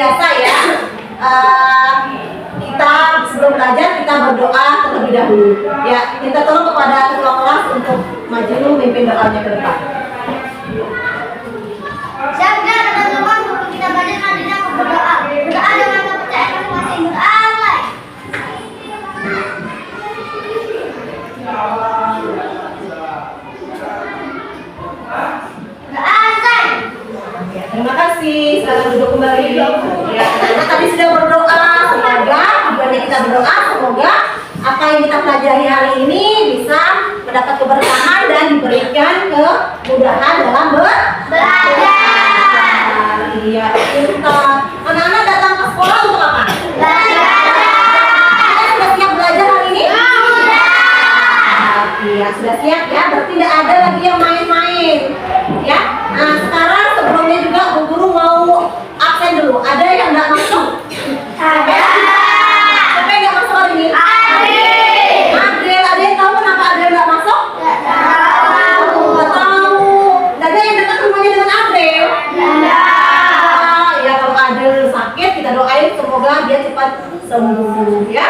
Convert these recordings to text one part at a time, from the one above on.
biasa ya, kita sebelum belajar kita berdoa terlebih dahulu. Ya, kita tolong kepada ketua kelas untuk maju memimpin doanya ke depan. Siap nggak teman-teman, waktu kita belajar nantinya aku berdoa. Berdoa dengan kepercayaan masing-masing. Berdoa mulai. Terima kasih, selamat duduk kembali. Ya, kita tadi sudah berdoa, semoga tujuannya kita berdoa, semoga apa yang kita pelajari hari ini bisa mendapat keberkahan dan diberikan kemudahan dalam belajar. Iya, kita anak-anak datang ke sekolah untuk apa? Belajar. Kalian sudah siap belajar hari ini? Iya, sudah siap ya, berarti tidak ada lagi yang main-main. Ya, nah sekarang sebelumnya juga Bu Guru mau absen dulu. Ada yang nggak masuk? Ada. Siapa yang nggak masuk hari ini? Adel, ada yang tahu kenapa Adel nggak masuk? Nggak tahu. Nggak tahu. Nggak ada yang dekat rumahnya dengan Adel? Ya, kalau Adel sakit kita doain semoga dia cepat sembuh ya.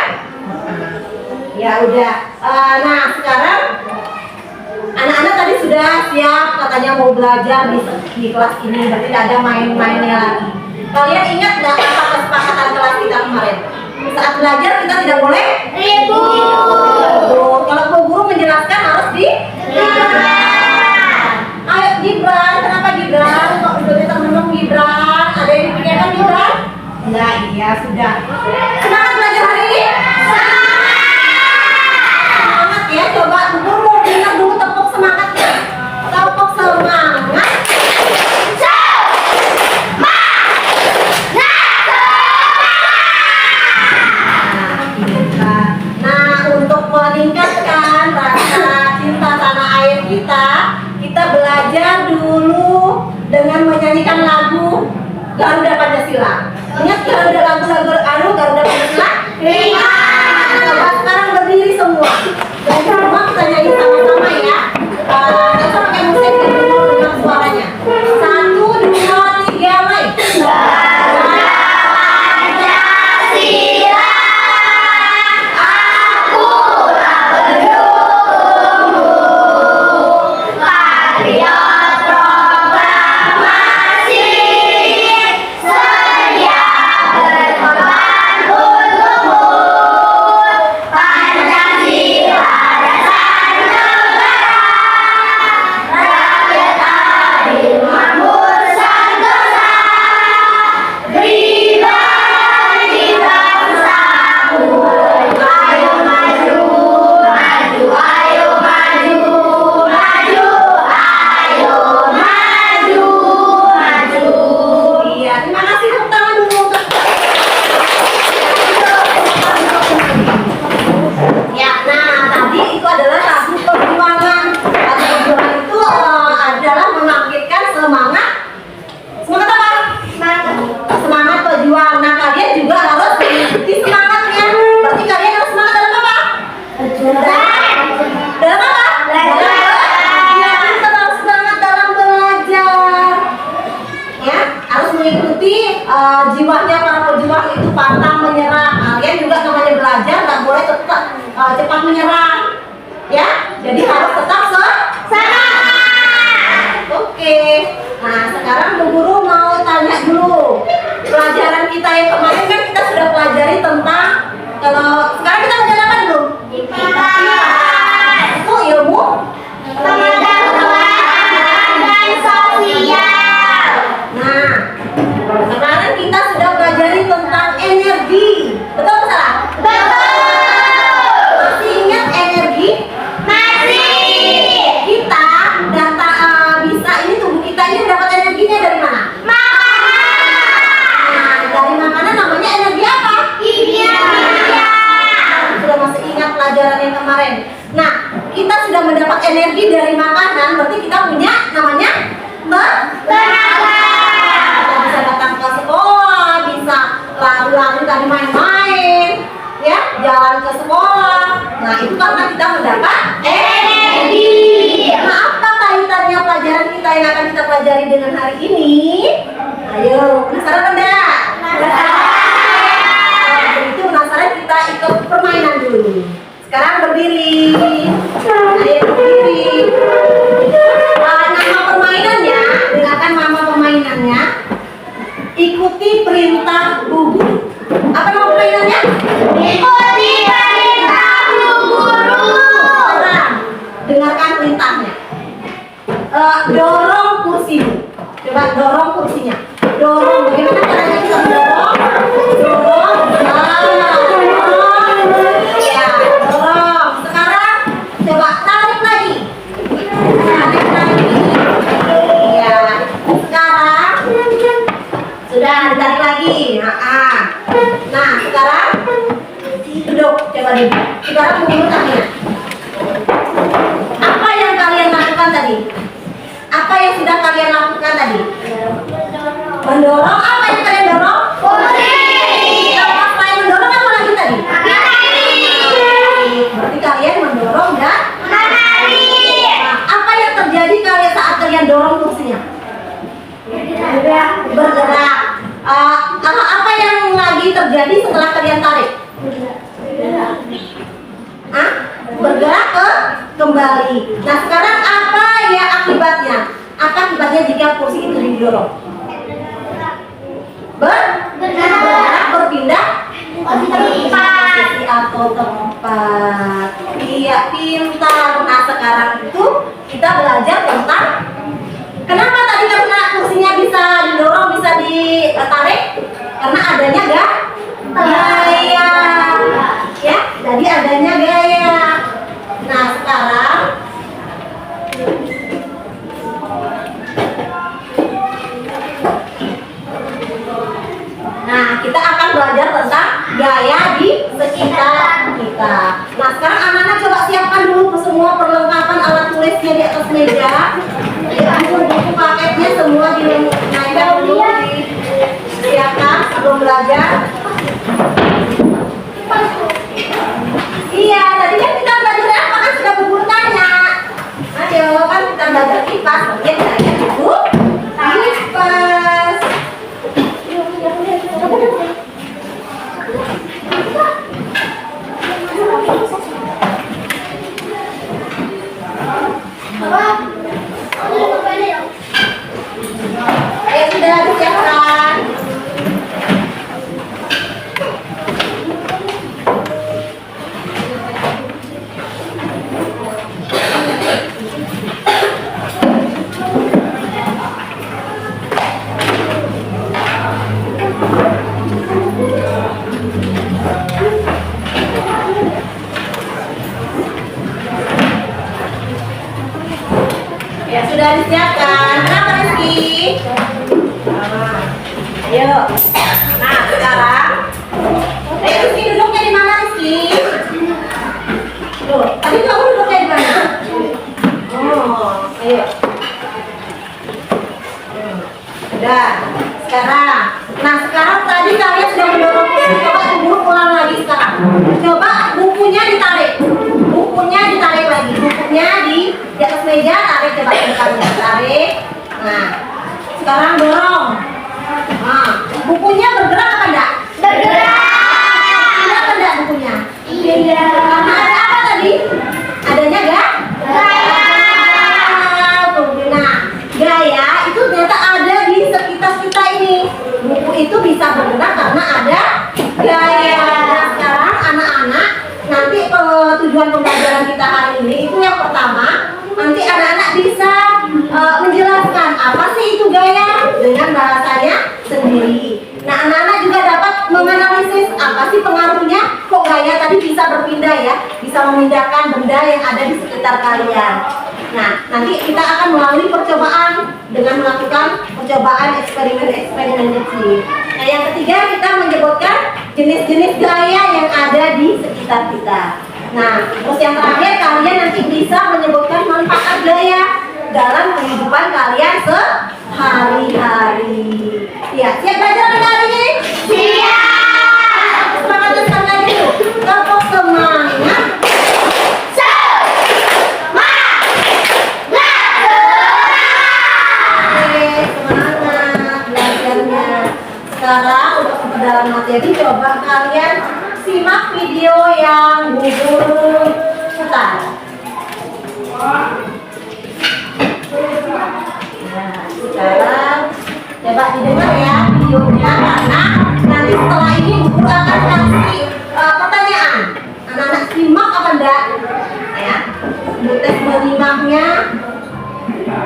Ya udah. Nah sekarang anak-anak tadi sudah siap katanya mau belajar di kelas ini, berarti tidak ada main-mainnya lagi. Kalian ingat nggak apa kesepakatan kelas kita kemarin? Saat belajar kita tidak boleh ribut. Kalau Bu Guru menjelaskan harus di Ayo Gibran, kenapa Gibran? Kok sudah kita ngomong Gibran? Ada yang dipikirkan Gibran? Nah iya sudah. Semangat belajar hari ini? Semangat ya, coba Bu Guru dengar dulu tepuk semangatnya. Tepuk semangat. Nah, untuk meningkatkan rasa cinta tanah air kita belajar dulu dengan menyanyikan lagu Garuda Pancasila. Ingat Garuda Pancasila? Ingat. Coba sekarang berdiri semua. Dan semua kita nyanyi sama-sama ya. Kita pakai musik dulu dengan suaranya. 1, 2, 3, mulai. dorong kursimu. Coba dorong kursinya. Dorong. Bagaimana caranya kita mendorong? Dorong. Dorong. Ya, dorong. Sekarang coba tarik lagi. Tarik lagi. Ya. Sekarang sudah ditarik lagi. Nah, sekarang duduk. Coba duduk. Sekarang menurut tangannya. Apa yang kalian lakukan tadi? Apa yang sudah kalian lakukan tadi? Mendorong. Apa yang kalian dorong? Apa yang mendorong apa lagi tadi? Berarti kalian mendorong dan apa yang terjadi kalian saat kalian dorong kursinya? Bergerak. Apa yang lagi terjadi setelah kalian tarik? Bergerak kembali. Nah, sekarang apa ya akibatnya? Apa akibatnya jika kursi itu didorong? Bergerak, berpindah posisi atau tempat. Iya, pintar. Nah, sekarang itu kita belajar tentang kenapa tadi karena kursinya bisa didorong, bisa ditarik karena adanya gaya. Ya, jadi adanya gaya. Nah, sekarang kita akan belajar tentang gaya di sekitar kita. Nah, sekarang anak-anak coba siapkan dulu semua perlengkapan alat tulisnya di atas meja. Buku paketnya semua dinaikkan dulu, disiapkan sebelum belajar. Iya, tadi kan kita belajar apa kan sudah Bu Guru tanya. Ayo kan kita belajar kipas, mungkin tanya dulu kipas. Ayo sudah disiapkan. Ya sudah disiapkan. Kenapa Rizky? Ayo. Nah, sekarang Rizky duduknya di mana Rizky? Tuh, tadi kamu duduknya di mana? Oh, ayo. Udah. Sekarang. Nah, sekarang tadi kalian sudah mendorong. Coba Guru ulang lagi sekarang. Coba bukunya ditarik. Bukunya ditarik lagi. Bukunya di atas meja, tarik coba bukunya tarik. Nah, sekarang dorong. Nah, bukunya bergerak apa enggak? Bergerak. Bergerak apa enggak bukunya? Iya. Karena ada apa tadi? Adanya gaya. Nah, gaya itu ternyata ada di sekitar kita ini. Buku itu bisa bergerak karena ada gaya. Nah, sekarang anak-anak nanti tujuan pembelajaran kita hari ini itu yang pertama, nanti anak-anak bisa menjelaskan apa sih itu gaya dengan bahasanya sendiri. Nah, anak-anak juga dapat menganalisis apa sih pengaruhnya kok gaya tadi bisa berpindah ya, bisa memindahkan benda yang ada di sekitar kalian. Nah, nanti kita akan melalui percobaan dengan melakukan percobaan eksperimen kecil. Nah, yang ketiga kita menyebutkan jenis-jenis gaya yang ada di sekitar kita. Nah, terus yang terakhir kalian nanti bisa menyebutkan manfaat gaya dalam kehidupan kalian sehari-hari. Ya, siap belajar hari ini? Siap. Semangat sekali dulu. Tepuk semangat. Sekarang untuk dalam materi coba kalian simak video yang Bu Guru putar. Nah, sekarang coba didengar ya videonya karena nanti setelah ini Bu Guru akan kasih pertanyaan. Anak-anak simak apa enggak? Ya, Bu tes menyimaknya.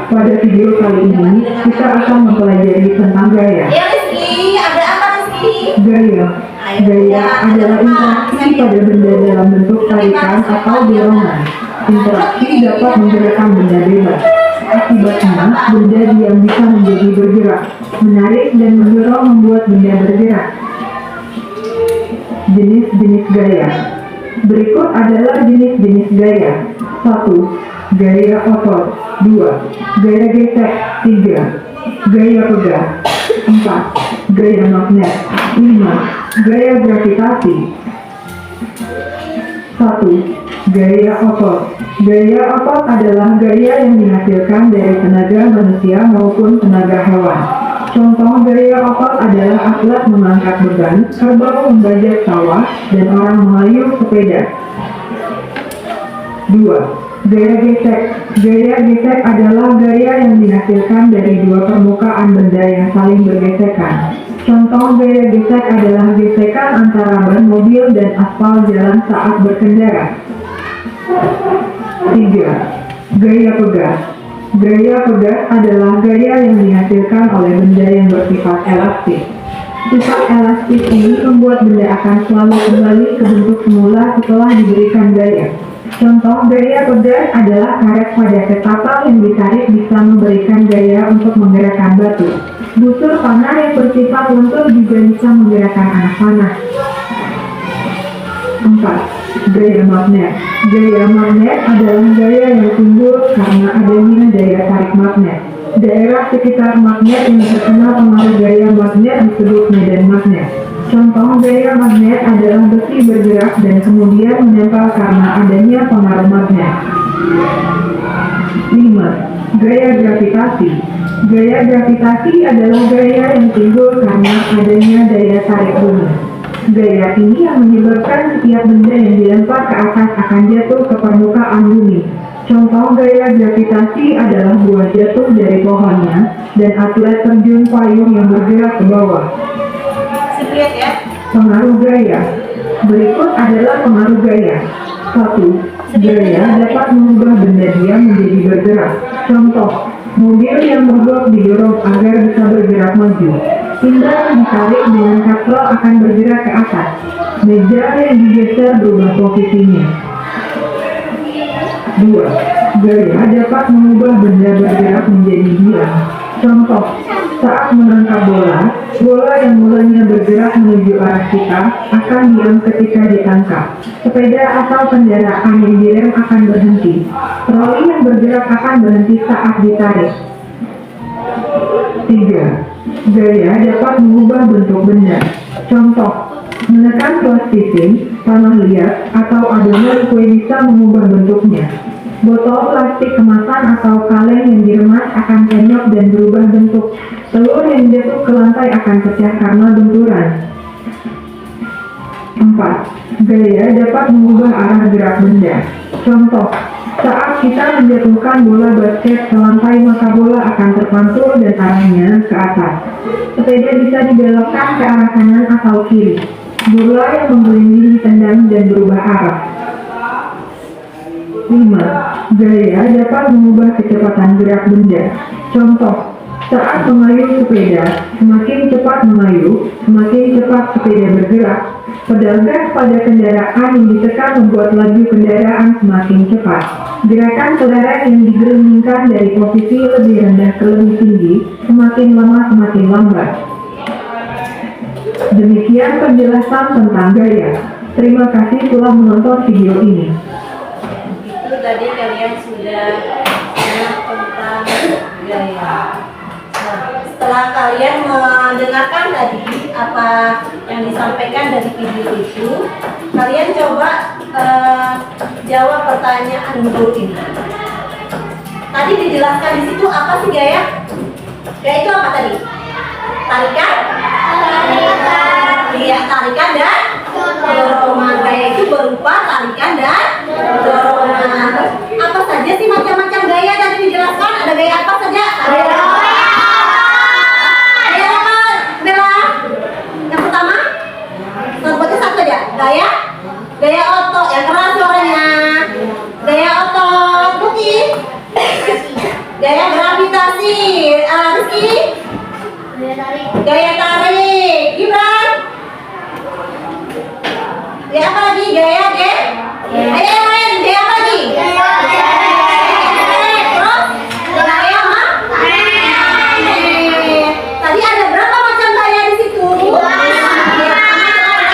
Pada video kali ini, kita akan mempelajari tentang gaya. Ya Rizky, ada apa Rizky? Gaya. Gaya adalah interaksi pada benda dalam bentuk tarikan atau dorongan. Interaksi dapat menggerakkan benda bebas. Akibatnya, benda diam bisa menjadi bergerak. Menarik dan mendorong membuat benda bergerak. Jenis-jenis gaya. Berikut adalah jenis-jenis gaya. 1. Gaya otot. 2. Gaya gesek. 3. Gaya pegang. 4. Gaya magnet. 5. Gaya gravitasi. 1. Gaya otot. Gaya otot adalah gaya yang dihasilkan dari tenaga manusia maupun tenaga hewan. Contoh gaya otot adalah atlet mengangkat beban, kerbau membajak sawah, dan orang mengayuh sepeda. 2. Gaya gesek. Gaya gesek adalah gaya yang dihasilkan dari dua permukaan benda yang saling bergesekan. Contoh gaya gesek adalah gesekan antara ban mobil dan aspal jalan saat berkendara. 3. Gaya pegas. Gaya pegas adalah gaya yang dihasilkan oleh benda yang bersifat elastis. Sifat elastis ini membuat benda akan selalu kembali ke bentuk semula setelah diberikan gaya. Contoh gaya pegas adalah karet pada ketapel yang ditarik bisa memberikan gaya untuk menggerakkan batu. Busur panah yang bersifat lentur juga bisa menggerakkan anak panah. 4. Gaya magnet. Gaya magnet adalah gaya yang timbul karena adanya daya tarik magnet. Daerah sekitar magnet yang terkena pengaruh gaya magnet disebut medan magnet. Contoh gaya magnet adalah besi bergerak dan kemudian menempel karena adanya pengaruh magnet. 5. Gaya gravitasi. Gaya gravitasi adalah gaya yang timbul karena adanya daya tarik bumi. Gaya ini yang menyebabkan setiap benda yang dilempar ke atas akan jatuh ke permukaan bumi. Contoh gaya gravitasi adalah buah jatuh dari pohonnya dan atlet terjun payung yang bergerak ke bawah. Lihat ya. Pengaruh gaya. Berikut adalah pengaruh gaya. 1. Gaya dapat mengubah benda diam menjadi bergerak. Contoh, mobil yang mogok didorong agar bisa bergerak maju. Pindah ditarik dengan kapsul akan bergerak ke atas. Meja yang digeser berubah posisinya. 2. Gaya dapat mengubah benda bergerak menjadi diam. Contoh, saat menangkap bola, bola yang mulanya bergerak menuju arah kita akan diam ketika ditangkap. Sepeda atau kendaraan yang direm akan berhenti. Troli yang bergerak akan berhenti saat ditarik. 3. Gaya dapat mengubah bentuk benda. Contoh, menekan plastising, tanah liat, atau adonan kue bisa mengubah bentuknya. Botol plastik kemasan atau kaleng yang diremas akan penyok dan berubah bentuk. Telur yang jatuh ke lantai akan pecah karena benturan. 4. Gaya dapat mengubah arah gerak benda. Contoh, saat kita menjatuhkan bola basket ke lantai maka bola akan terpantul dan arahnya ke atas. Sepeda bisa dibelokkan ke arah kanan atau kiri. Bola yang menggelinding ditendang dan berubah arah. 5. Gaya dapat mengubah kecepatan gerak benda. Contoh, saat mengayuh sepeda, semakin cepat mengayuh, semakin cepat sepeda bergerak. Pedal gas pada kendaraan yang ditekan membuat laju kendaraan semakin cepat. Gerakan kendaraan yang digelindingkan dari posisi lebih rendah ke lebih tinggi, semakin lama semakin lambat. Demikian penjelasan tentang gaya. Terima kasih telah menonton video ini. Itu tadi kalian sudah tentang gaya. Nah, setelah kalian mendengarkan tadi apa yang disampaikan dari video itu, kalian coba jawab pertanyaan guru ini. Tadi dijelaskan di situ apa sih gaya? Gaya itu apa tadi? Tarikan? Iya, tarikan dan dorongan. Gaya itu berupa tarikan dan dorongan. Apa saja sih macam-macam gaya tadi dijelaskan? Ada gaya apa saja? Gaya apa, Bella? Yang pertama? Sebutnya satu aja. Gaya otot. Yang keras suaranya. Gaya otot. Putih. Gaya gravitasi. Rizky? Gaya tarik. Gaya tarik. Gibran? Gaya apa lagi? Gaya ge? Ayo yang lain. Gaya apa lagi? Terus? Gaya apa? Tadi ada berapa macam gaya di situ?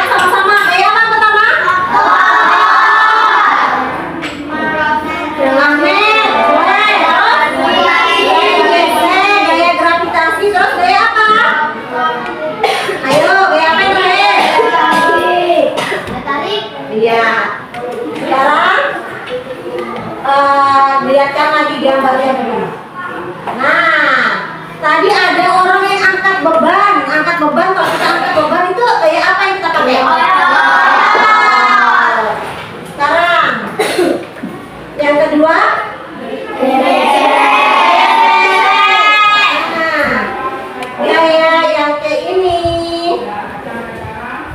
Sama-sama. Gaya apa pertama? Magnet. Boleh. Terus? Gaya geser, gaya gravitasi. Terus gaya apa? Ayo, gaya apa yang lain? Gaya tarik. Iya. Sekarang lihatkan lagi gambarnya dulu. Nah, tadi ada orang yang angkat beban. Angkat beban, kalau kita angkat beban itu kayak apa yang kita pakai? Sekarang yang kedua. Nah, gaya yang kayak ini.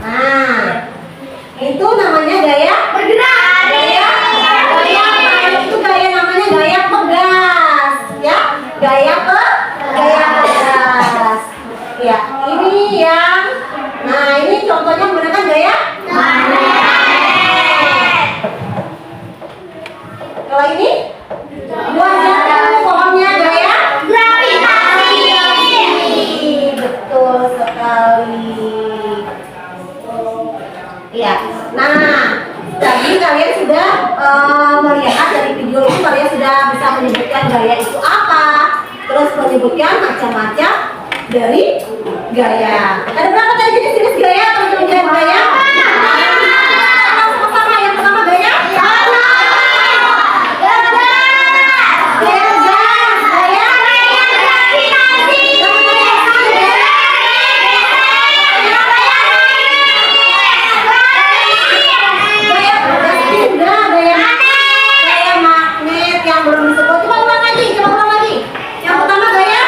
Nah, itu namanya gaya Bergerak. gaya apa? Itu gaya namanya gaya pegas, ya. Gaya pegas. Ya, ini yang. Nah, ini contohnya menggunakan gaya. Kalau ini buah pohonnya gaya Gravitasi. betul sekali. Iya. Nah, tadi kalian sudah melihat dari video itu, kalian sudah bisa menyebutkan gaya itu apa, terus menyebutkan macam-macam dari gaya. Ada berapa tadi jenis-jenis gaya atau jenis gaya? Sama-sama. Yang pertama gaya. Gaya gas, gaya. Gaya pegas sudah, gaya magnet yang belum disebut. Coba ulang lagi. Yang pertama gaya.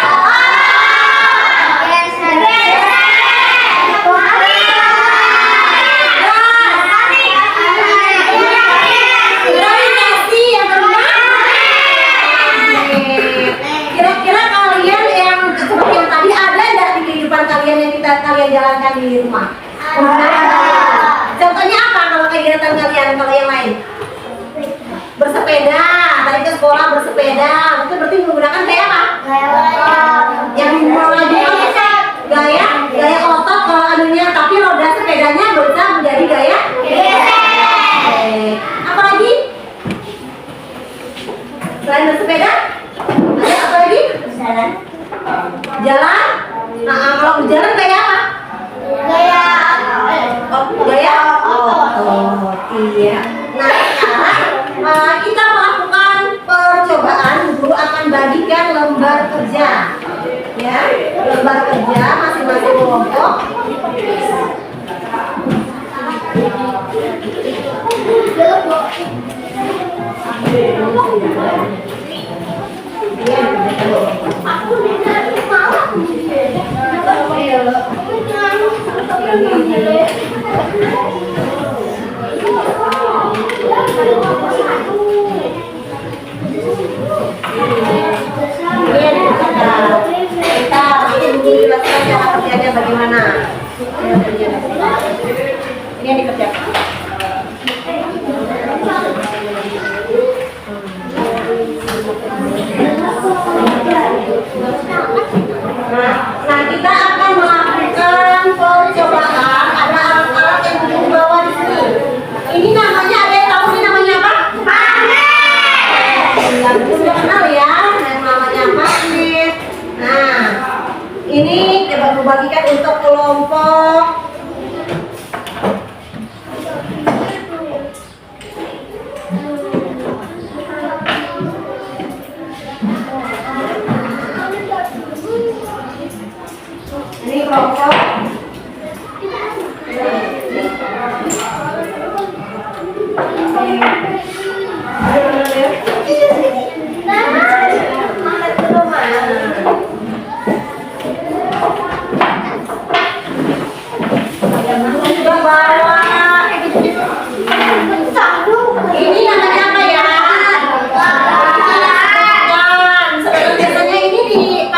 Gravitasi yang kedua. Kira-kira kalian yang seperti yang tadi ada nggak di kehidupan kalian yang kalian jalankan di rumah? Contohnya apa kalau kegiatan kalian, kalau yang lain? Bersepeda, tadi ke sekolah bersepeda, itu berarti menggunakan gaya apa? Yang menggunakan gaya otot kalau anunya, tapi roda sepedanya bisa menjadi gaya. Apa lagi? Selain bersepeda, ada apa lagi? Jalan. Nah, kalau berjalan gaya apa? Gaya otot. Iya. Nah, sekarang kita melakukan percobaan. Guru akan bagikan lembar kerja, ya, lembar kerja masing-masing kelompok. Kita menjelaskan cara kerjanya bagaimana. Ini yang dikerjakan. Nah, kita akan melakukan percobaan. Ada alat-alat yang dibawa di sini. Ini namanya, ada yang tahu ini namanya apa? Magnet. Yang sudah kenal ya, yang namanya magnet. Nah, ini kita bagikan untuk kelompok. Ini kelompok. Ini namanya apa ya? Bukan. Biasanya ini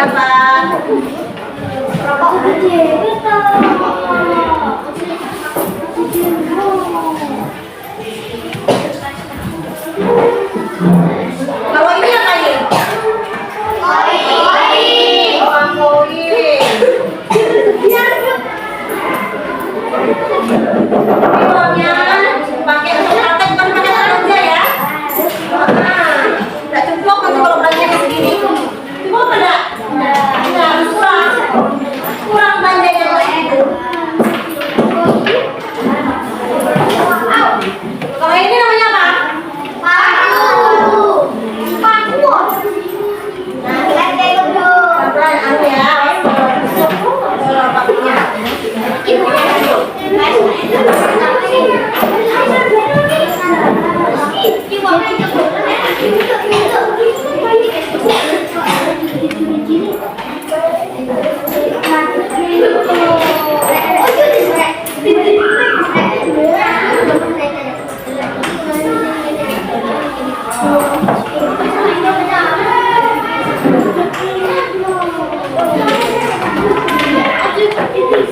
siapa? Rokok aja. Kalau ini apa ini? Koi. Oh, koin. Ini uangnya pakai untuk praktek, bukan pakai tangan aja ya. Nggak cukup nanti kalau belanjanya kayak segini. Cukup enggak? Nggak, harus kurang. Kurang belanjanya kalau gitu. Kalau ini namanya apa? Pelan-pelan, anu ya. Pakainya.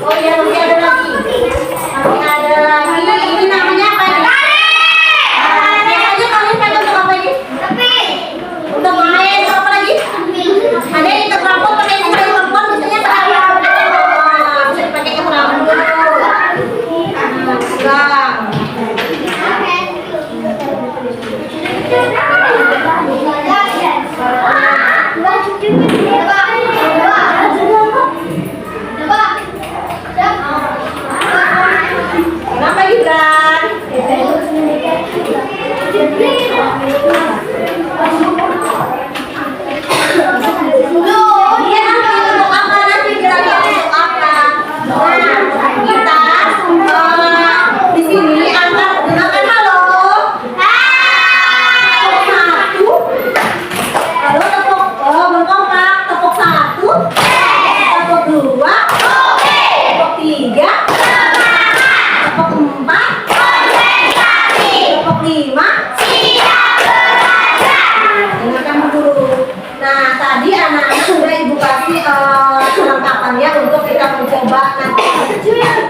Oh iya, masih ada lagi. Masih ada lagi. Ini namanya apa ini? Biasanya kalian pakai untuk apa ini? Untuk main, untuk apa lagi? Ada yang untuk rambut, pakai ini pakai rambut, biasanya pakai apa? Bisa dipakai ke rambut. Enggak. Kenapa Gibran? Dia nanti untuk apa? Nanti kira-kira untuk apa? Nah, kita di sini akan gunakan halo. Tepuk satu. Lalu tepuk berkompak. Tepuk satu. Tepuk dua. Tepuk tiga. Tepuk empat. Tepuk lima. Dengarkan dulu. Nah, tadi anak-anak sudah ibu kasih kelengkapannya untuk kita mencoba nanti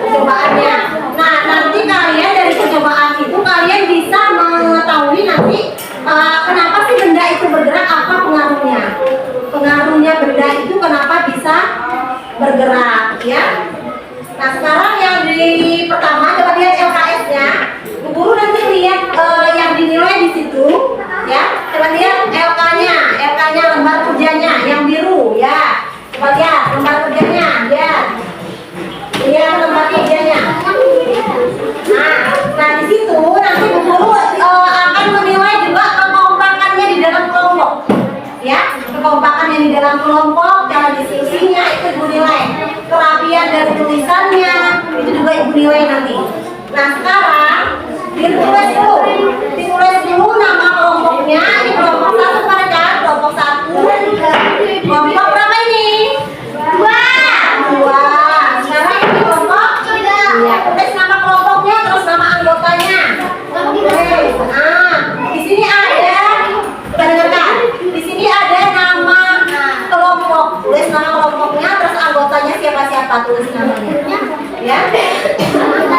percobaannya. Nah, nanti kalian dari percobaan itu kalian bisa mengetahui nanti kenapa sih benda itu bergerak, apa pengaruhnya. Pengaruhnya benda itu kenapa bisa bergerak, ya. Nah, sekarang yang di pertama coba lihat LKS-nya. Guru nanti lihat yang dinilai di situ, ya. Coba lihat LK-nya, LK-nya lembar kerjanya yang biru, ya. Coba lihat lembar kerjanya, ya. Lihat lembar kerjanya. Nah di situ nanti guru akan menilai juga kekompakannya di dalam kelompok, ya. Kekompakannya di dalam kelompok, cara diskusinya itu ibu nilai. Kerapian dari tulisannya itu juga ibu nilai nanti. Nah sekarang ditulis dulu nama kelompoknya. Ini kelompok satu mereka, kelompok satu. Kelompok berapa ini? Dua. Sekarang ini kelompok tiga. Ya, tulis nama kelompoknya terus nama anggotanya. Oke. Nah, di sini ada, kita dengarkan. Di sini ada nama kelompok. Tulis nama kelompoknya terus anggotanya siapa-siapa, tulis namanya. Ya. Kenapa?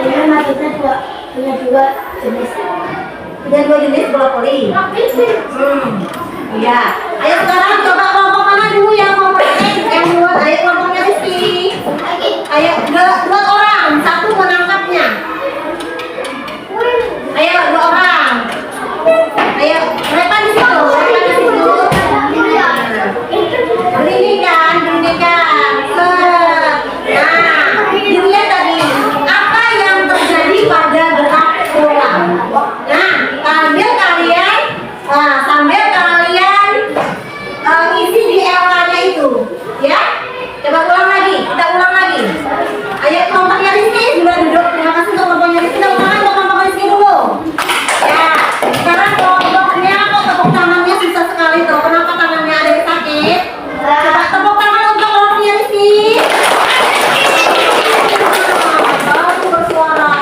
Memang kita punya dua jenis. Punya dua jenis bola voli. Iya. Ayo sekarang coba kelompok mana dulu yang mau praktek? Yang buat ayo kelompoknya Rizky. Ayo dua orang, satu menangkapnya. Ayo dua orang. Ayo mereka di situ, mereka di situ. Berdirikan. Nah, dilihat tadi apa yang terjadi pada gerak bola. Nah, sambil kalian isi di LK-nya itu, ya. Coba kita ulang lagi. Ayo kelompoknya Rizky sudah duduk. Terima kasih untuk kelompoknya Rizky. Tepuk tangan untuk kelompok Rizky dulu. Ya, sekarang kelompoknya kok tepuk tangannya susah sekali tuh. Kenapa tangannya ada yang sakit? Coba tepuk tangan untuk kelompoknya Rizky. Baru bersuara.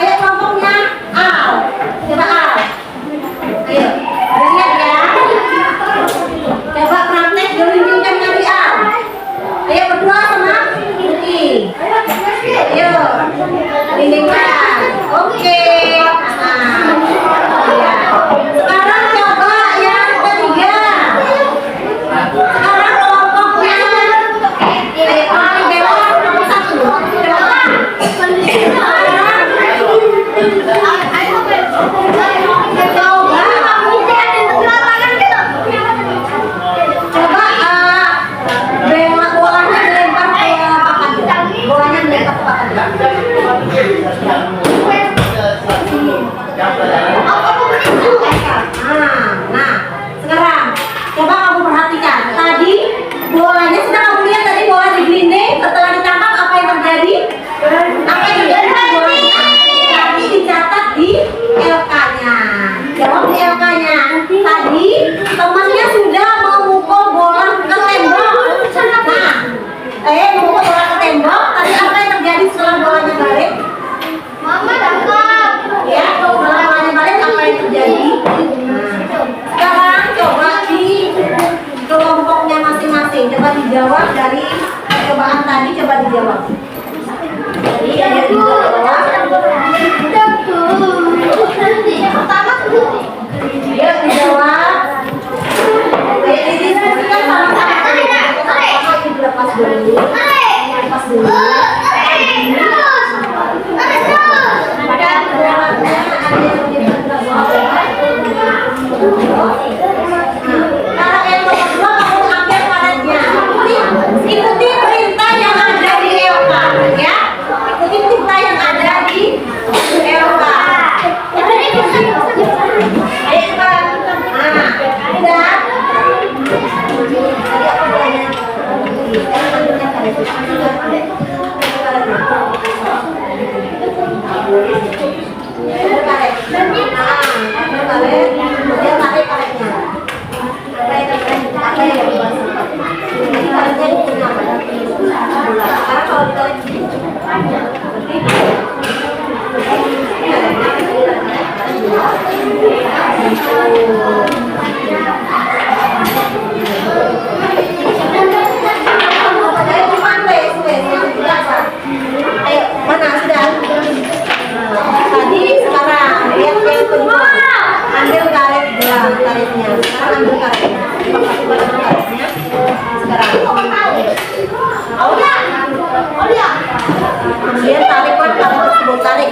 Ayo kelompoknya Al. Coba Al. Ayo, lihat ya. Coba praktek gelindingkan dari Al. Ayo berdua sama Rizky. Ayo, gelindingkan. Oke. Nah, ya. Sekarang coba yang ketiga. Sekarang kelompoknya. Ayo, paling bawah nomor 1. Coba bolanya dilempar ke papan. Bolanya dilempar ke papan. Nah, sekarang coba kamu perhatikan. Tadi bolanya sudah kamu lihat tadi bola digelinding. Setelah ditangkap apa yang terjadi? Apa yang terjadi dengan bolanya? Tadi dicatat di LK-nya. Jawab di LK-nya. Tadi temannya sudah memukul bola ke tembok. Nah, memukul bola ke tembok. Tadi apa yang terjadi setelah bolanya balik? Mama tangkap. Ya, setelah bolanya balik apa yang terjadi? Nah, sekarang coba di kelompoknya masing-masing. Coba dijawab dari percobaan tadi. Coba dijawab. Jadi ada dijawab. Yuk dijawab. Ayo didiskusikan sama-sama. Ini dilepas dulu. Lepas dulu. Kalau yang nomor 2 kamu ambil paletnya. Ikuti perintah yang ada di LK, ya. Ikuti perintah yang ada di LK. Ayo cepat. Nah, udah. Tadi apa bolanya? Sekarang ambilnya palet. Kemudian tarik paletnya. Apa yang dibahas? Jadi paletnya punya apa? Sekarang kalau ditarik ayo, mana sudah? Tadi sekarang lihat yang kedua. Ambil karet bola, karetnya. Sekarang ambil karetnya. Ambil karetnya. Sekarang. Kemudian tarik karet tersebut, tarik.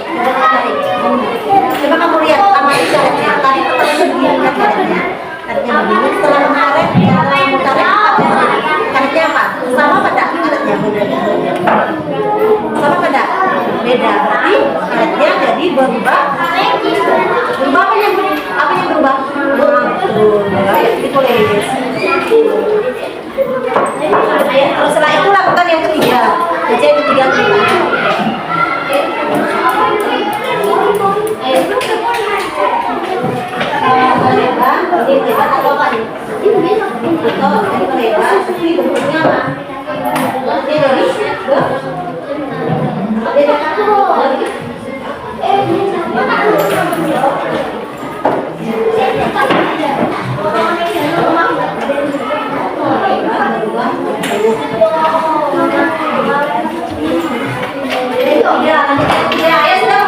Coba kamu lihat amati karetnya. Tarik begini karetnya. Karetnya begini. Setelah mengaret, kamu tarik karetnya apa? Sama pada karetnya sama pada beda. Berarti karetnya jadi berubah. Berubah apa yang berubah? Ayo ditulis. Ayo terus setelah itu lakukan yang ketiga. Baca yang ketiga ceritanya. Lebar, lebar atau apa nih? Atau lebar, tapi bentuknya apa? Dia dari ya, ayo sudah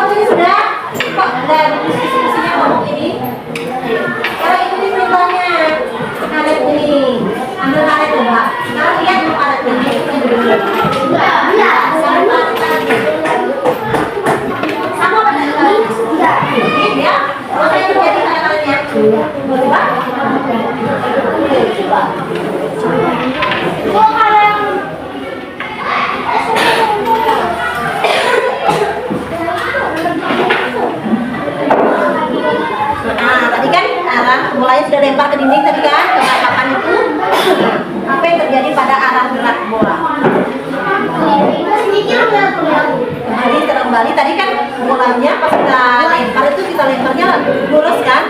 kembali. Tadi kan bolanya pas kita lempar itu kita lemparnya lurus kan?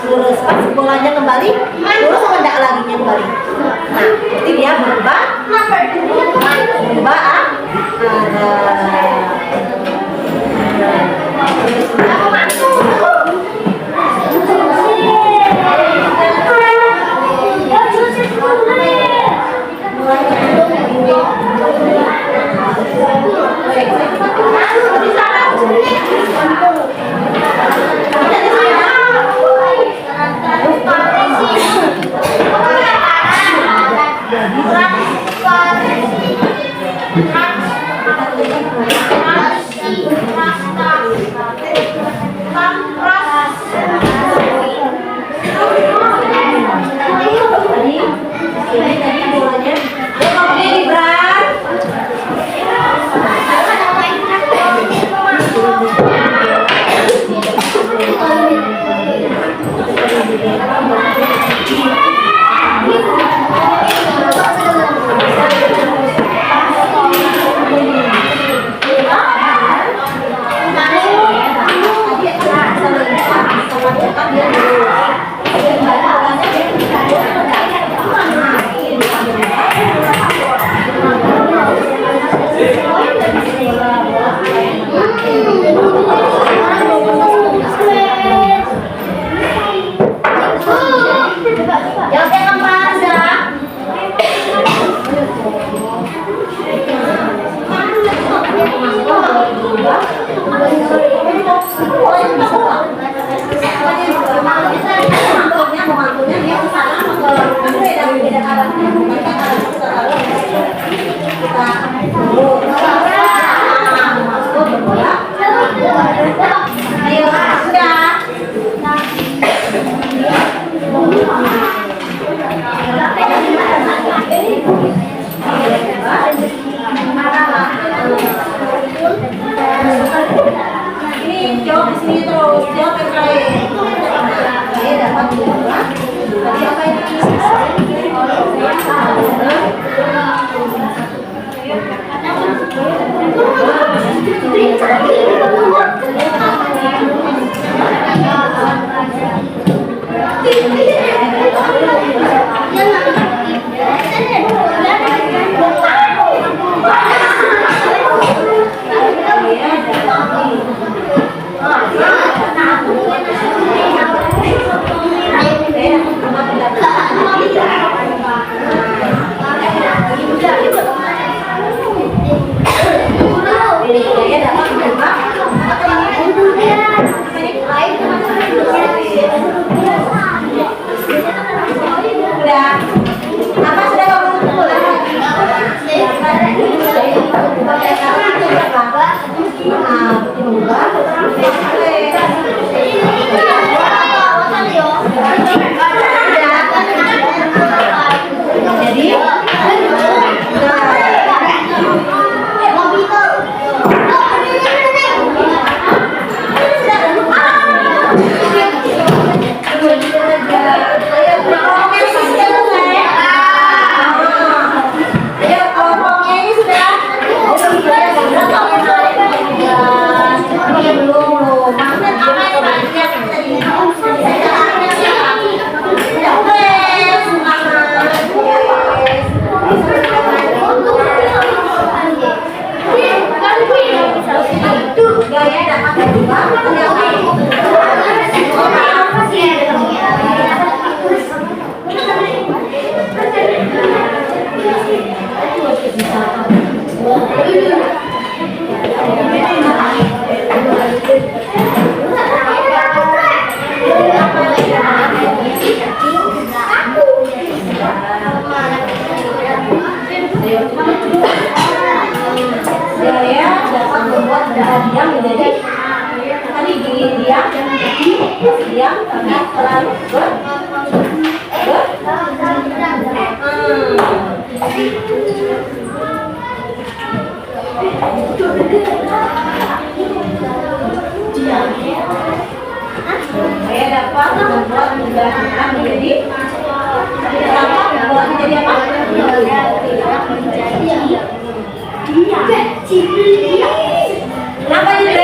Lurus. Pas bolanya kembali lurus apa enggak laginya kembali? Nah, jadi dia berubah. Berubah ini jawab di sini terus, jawab yang lain. Saya dapat bola. Tadi apa ini? diam menjadi tadi diam diam tapi selalu saya dapat membuat menjadi menjadi apa? Kenapa ini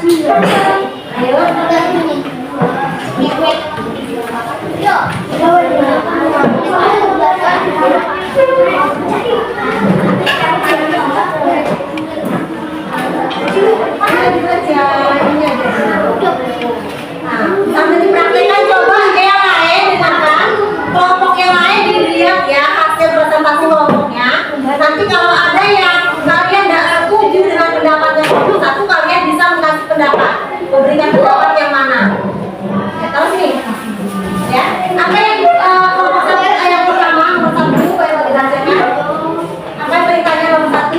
Ayo. Sambil dipraktekkan coba yang lain dengarkan kelompok yang lain dilihat ya hasil presentasi kelompoknya. Nanti kalau ada yang kalian tidak setuju dengan pendapat yang satu, kalian bisa mengasih pendapat, memberikan pendapat yang mana. Ya, tahu sini ya apa yang kelompok satu yang pertama nomor 1 yang dibacakan apa yang perintahnya nomor 1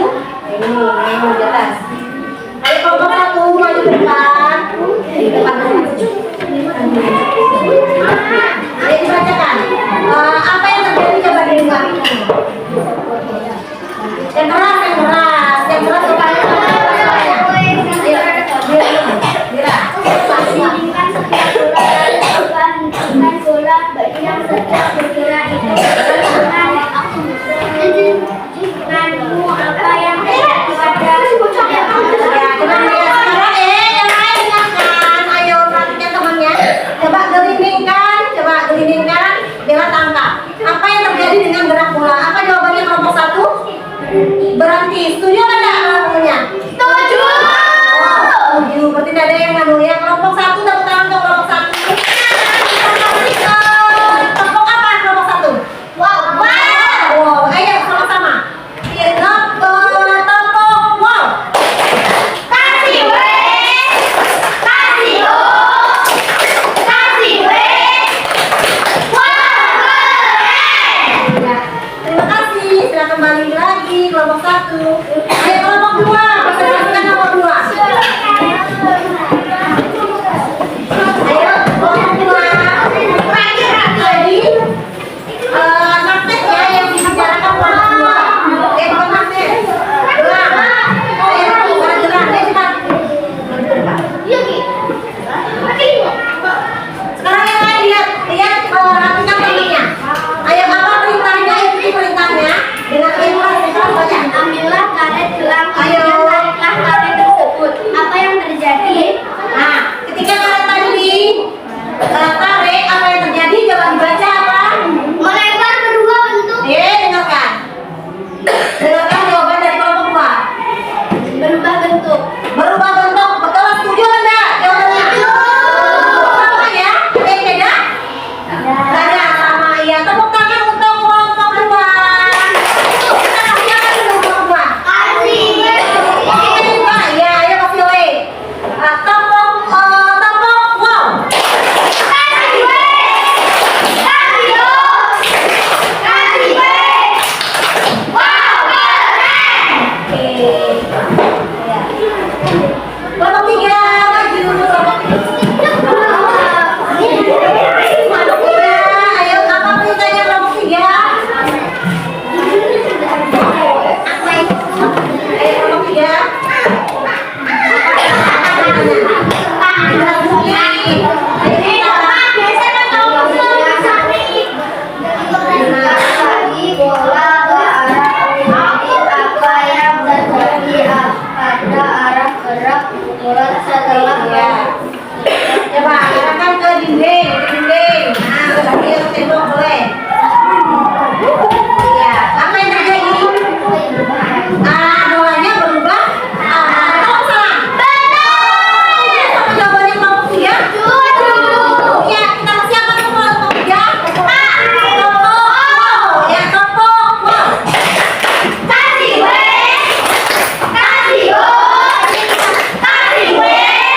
ini di atas. Ayo kelompok 1 maju ke depan. Di depan dulu. Ayo dibacakan. Apa yang terjadi coba didengar. Yang keras coba. Berhenti, setuju kan enggak ngomongnya? Setuju. Setuju, berarti tidak ada yang nganu ya. Kelompok 1 tepuk tangan untuk kelompok 1. Kelompok apa kelompok 1? Wow. Ayo sama-sama. Tepuk wow. Kasih weh. Kasih yo. Kasih weh. Wow. Ya, terima kasih. Sudah kembali lagi kelompok 1. Ayo kelompok 2, presentasikan nomor 2. Ayo kelompok 2. Jadi naktes ya yang dibicarakan kelompok 2. Bukan naktes. Gerak. Ayo gerak. Ayo cepat. Sekarang yang lain lihat perhatikan temennya. Ayo apa perintahnya, ikuti perintahnya dengan ikhlas baca. Ambillah karet gelang, Ayo. tariklah karet tersebut. Apa yang terjadi? Nah, ketika kalian tadi tarik, apa yang terjadi? Coba dibaca apa? Melebar berubah bentuk. Dengarkan. Dengarkan jawaban dari kelompok 2. Berubah bentuk. Berubah bentuk, betul setuju enggak? Jawabannya? Sama ya? Ada yang beda? Enggak ada, sama ya. Tepuk tangan untuk kelompok 2. Kita kasih apa dulu kelompok 2? Kasih. Kita juga, ya, ayo kasih weh. Tepuk wow. Kasih weh. Kasih yo. Kasih weh. Wow, keren. Oke. Ya. Kelompok 3 maju. Kelompok 3. Ayo apa perintahnya kelompok 3? Ayo kelompok 3. Bola ke arah apa yang terjadi pada arah gerak bola setelah Coba arahkan ke dinding. Nah, lagi ke tembok boleh. Ya, apa yang terjadi? Bolanya berubah. Kalau salah. Apa jawabannya kelompok 3? Ya, kita kasih apa ke kelompok 3? Tepuk. Ya, tepuk. kasih weh, kasih yo, kasih weh,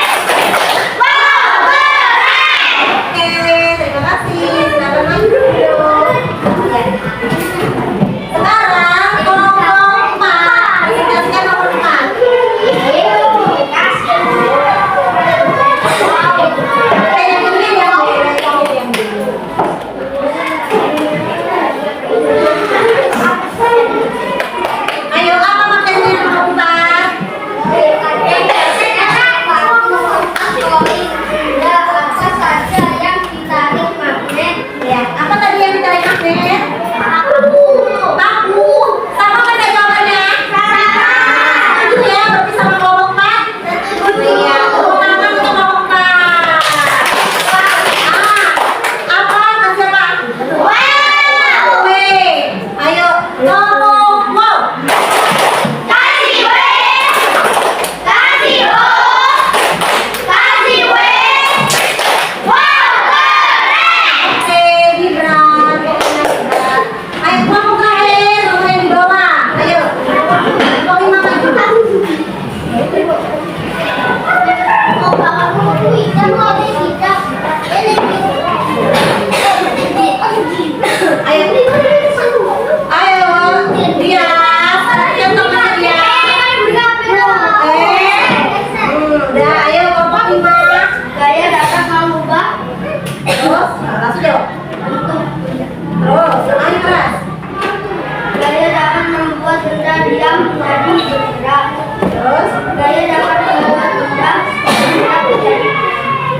Terus, Gaya dapat mengubah benda.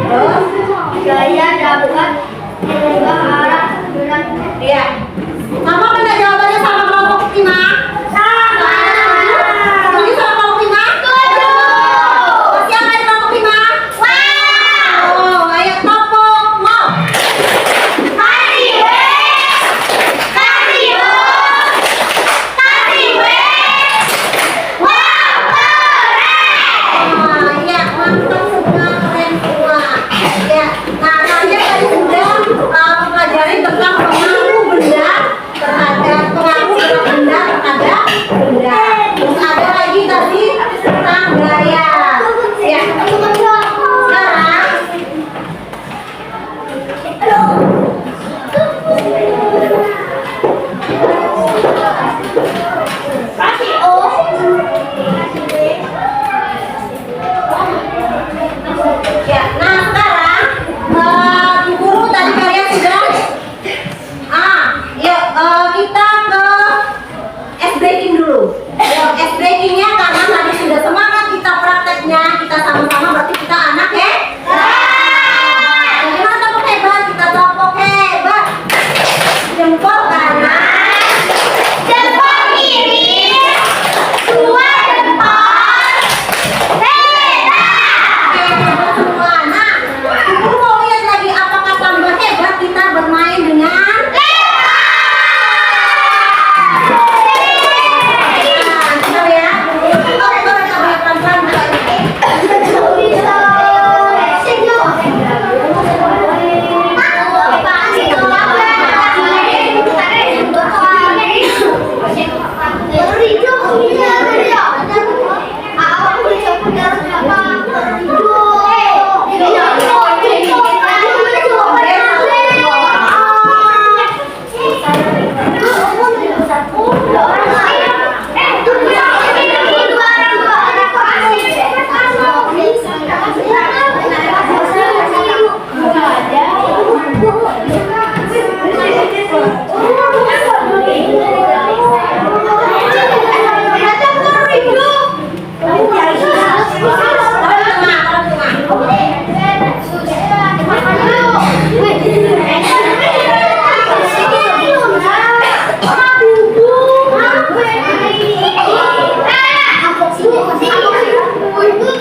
terus, Gaya dapat mengubah arah gerak. iya. Sama benda jawabannya sama kelompok Tima? Sama. Setuju sama kelompok Tima? Setuju. Masih yang lain kelompok Tima? Wow. Oh, ayo topok mau. Kariwe. Kariwe. Kariwe. Wow, keren. Wah, ya mantap semua, keren semua. Ya, nah kalian tadi sudah mempelajari tentang pengaruh benda terhadap benda terhadap benda. Terus ada lagi tadi tentang gaya. Ya, sekarang ya, nah sekarang guru tadi kalian sudah yuk kita ke ice breaking dulu. Yuk, ice breakingnya karena tadi sudah semangat kita prakteknya, kita sama-sama berarti kita anak ya. Bagaimana topok hebat? Kita topok hebat. Jempol kanan. Jempol kiri. Dua jempol. Beda. Hebat semua. Nah, guru mau lihat lagi apakah tambah hebat kita bermain dengan Nah, ya. Oh, kita lihat pelan-pelan lagi.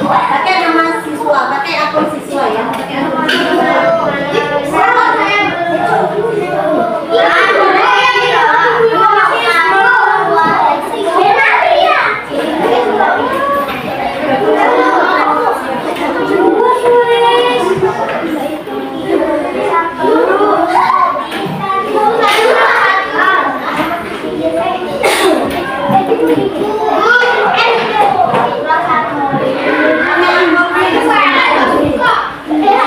Pakai nama siswa, pakai akun siswa ya. Pakai akun siswa. Thank you.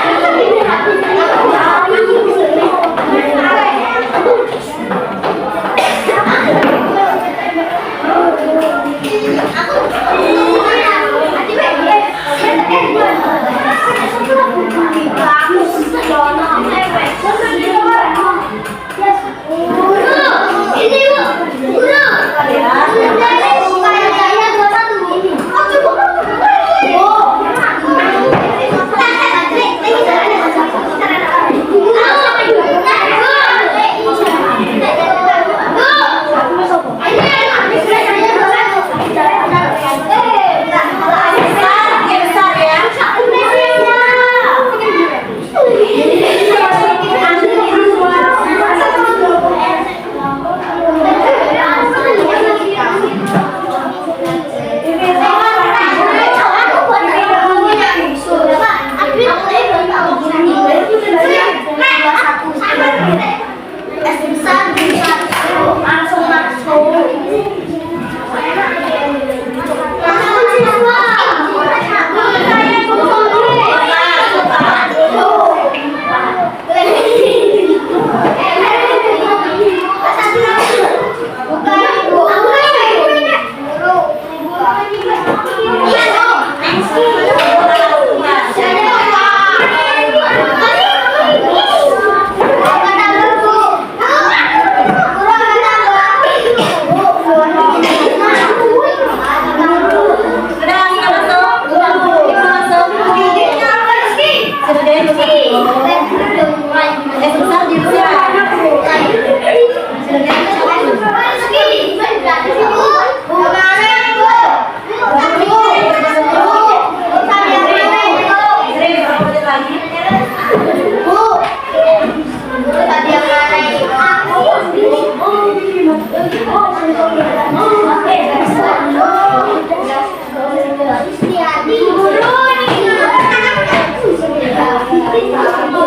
Susah gitu ya. Oke.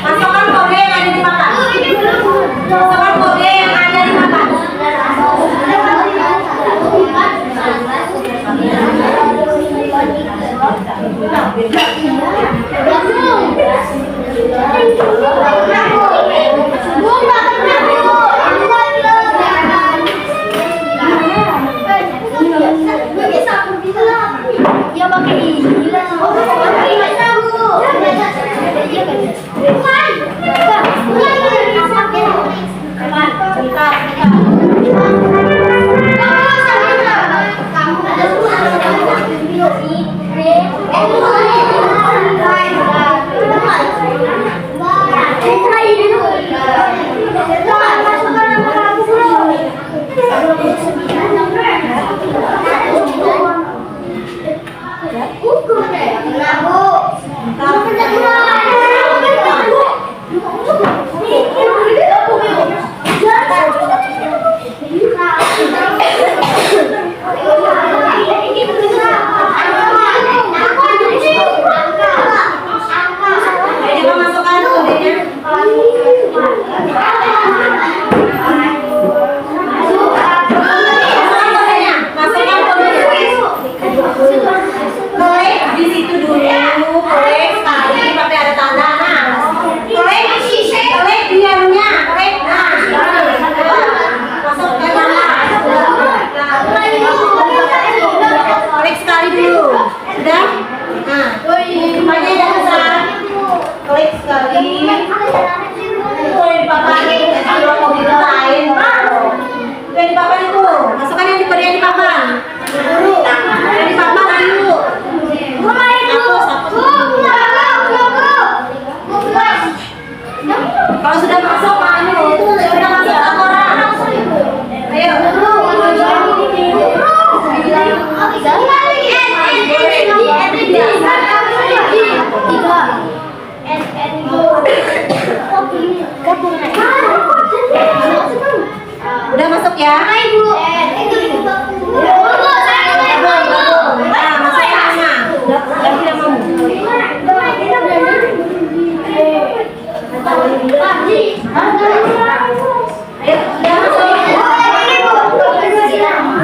Masukkan toge yang ada di papan. Masukkan toge yang ada di papan. Ya pakai ini lah. Kalau sudah masuk, sudah masuk laporan. Ayo. Udah masuk ya? Mulai.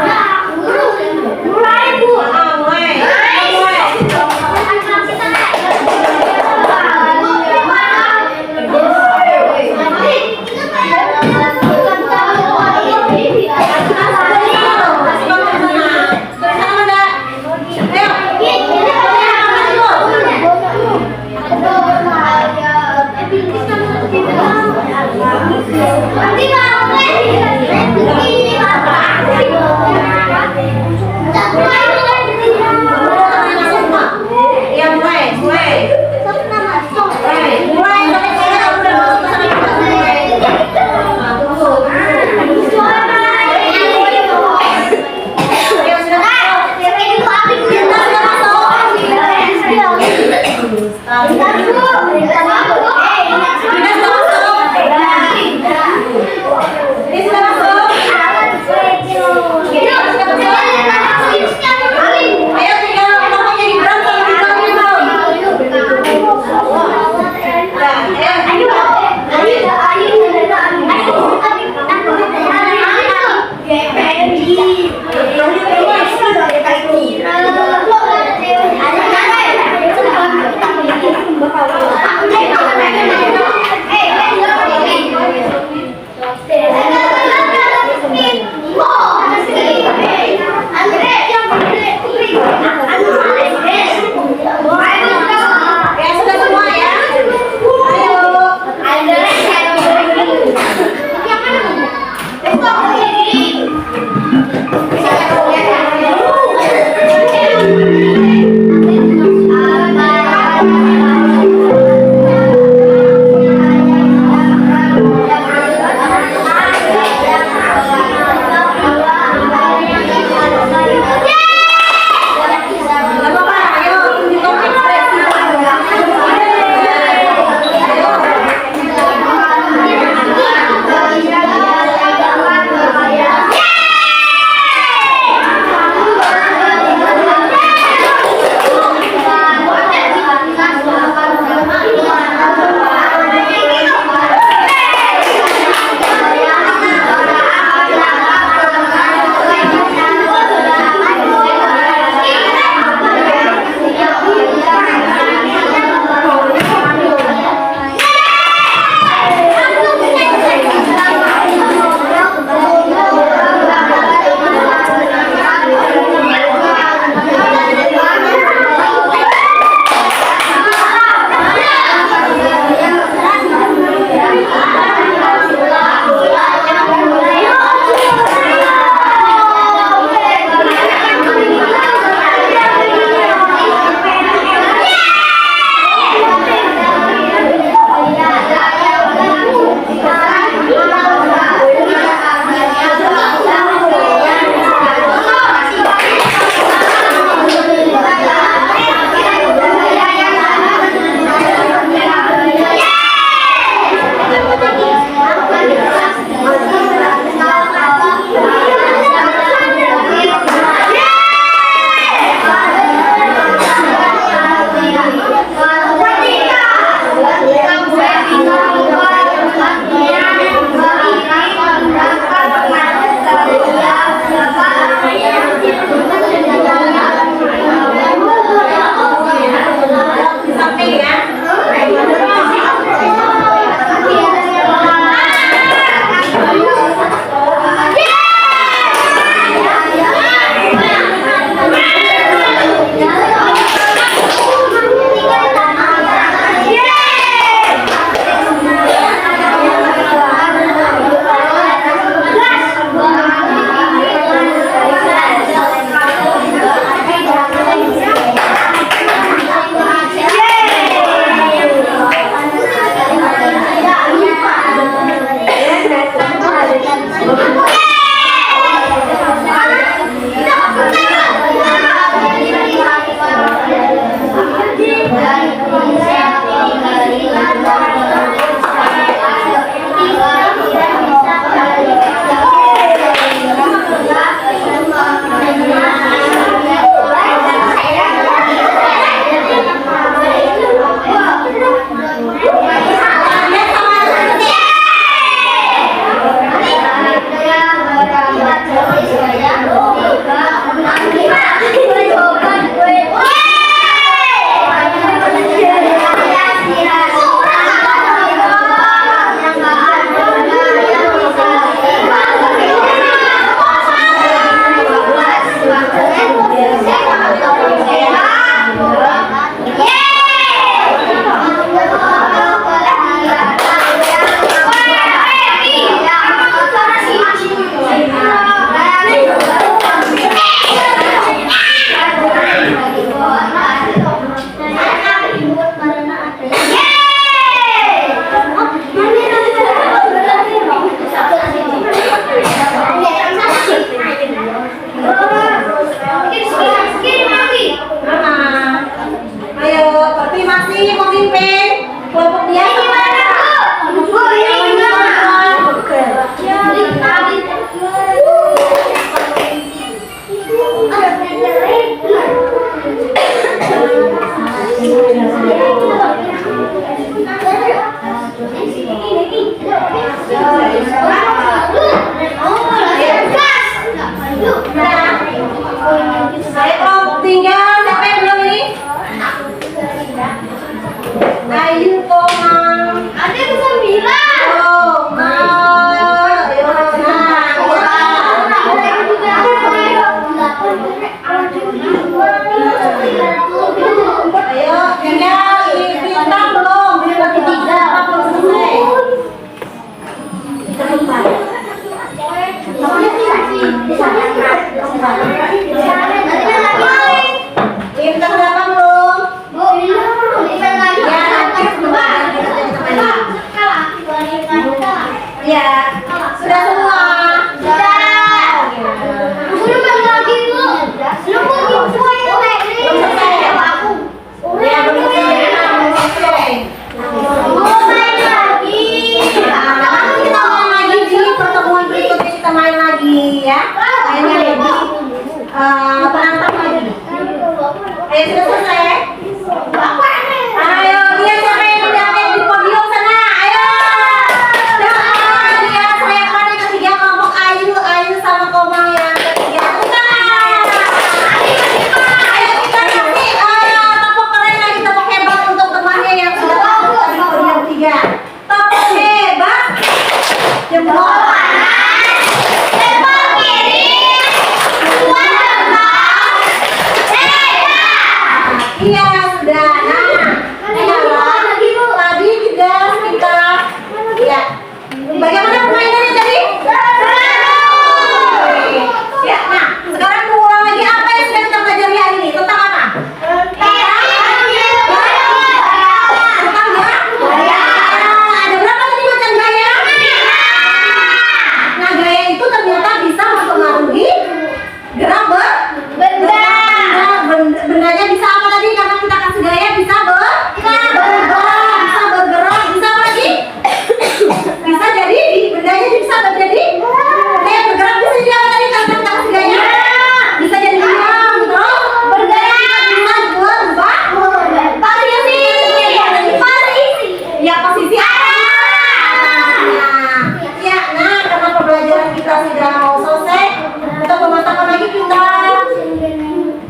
kita sudah mau selesai untuk pementasan lagi kita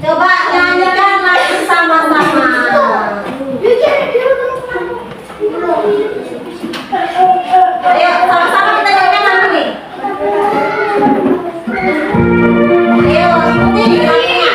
coba nyanyikan lagi sama-sama. Ayo sama-sama kita nyanyikan lagu nih. Ayo ikuti lagunya.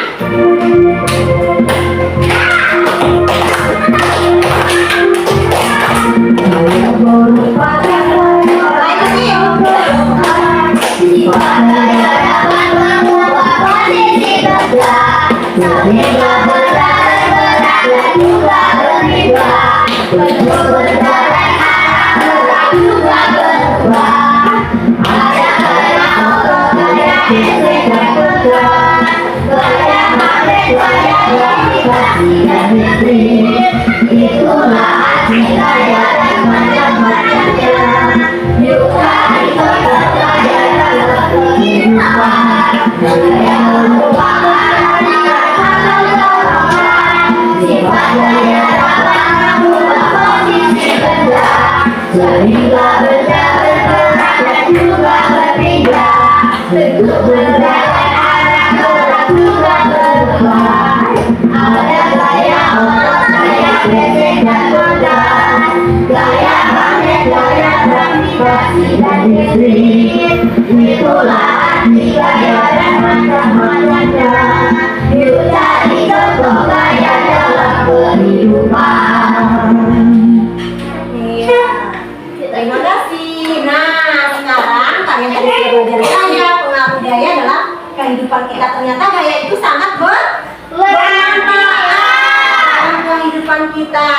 Terima kasih. Nah, sekarang kalian tadi sudah belajar saya pengaruh gaya dalam kehidupan kita. Ternyata gaya itu sangat bermanfaat dalam kehidupan kita.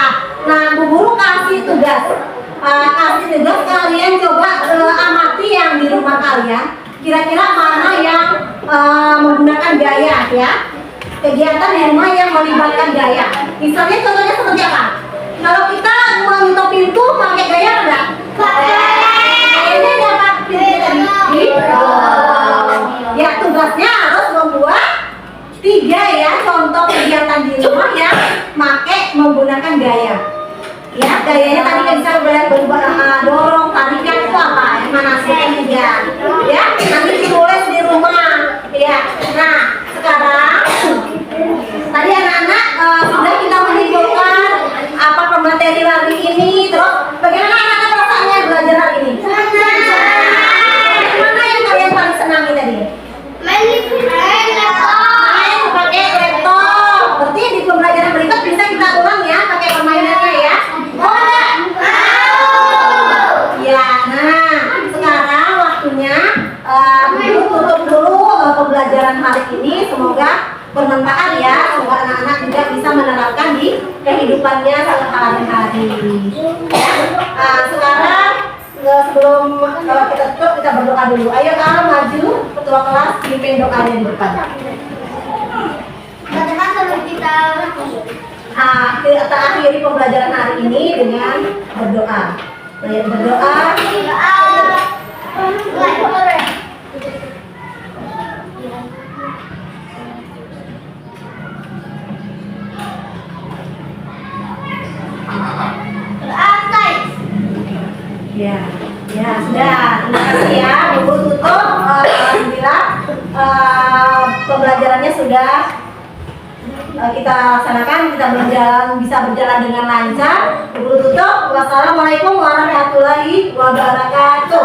Nah, Bu Guru kasih tugas. Kalian coba amati yang di rumah kalian. Kira-kira mana yang menggunakan gaya ya? Kegiatan di rumah yang melibatkan gaya. Misalnya contohnya seperti apa? Kalau kita menutup pintu pakai gaya enggak? Kayaknya ada pintunya tadi. Ya tugasnya harus membuat 3 ya contoh kegiatan di rumah yang menggunakan gaya. Ya gayanya tadi kan bisa dorong, tarikan itu apa? Yang mana sih kemudian? Ya nanti ditulis di rumah. Ya. Nah sekarang tadi anak-anak sudah kita menyimpulkan apa pemateri hari ini, terus bagaimana anak-anak perasaannya belajar hari ini? Mana yang kalian paling senangi tadi? Main pakai laptop. Berarti di pembelajaran berikut bisa kita ulang ya pakai permainannya ya. Oh enggak? Ya, nah sekarang waktunya tutup dulu pembelajaran hari ini. Semoga bermanfaat ya, semoga anak-anak juga bisa menerapkan di kehidupannya sehari-hari. Ya. Sekarang sebelum kita tutup kita berdoa dulu. Ayo kalau maju ketua kelas pimpin doanya di depan. Teman-teman sebelum kita Kita akhiri pembelajaran hari ini dengan berdoa. Berdoa. Ya sudah. Terima kasih ya. Bu tutup. Alhamdulillah pembelajarannya sudah kita laksanakan, kita bisa berjalan dengan lancar. Bu tutup. Wassalamualaikum warahmatullahi wabarakatuh.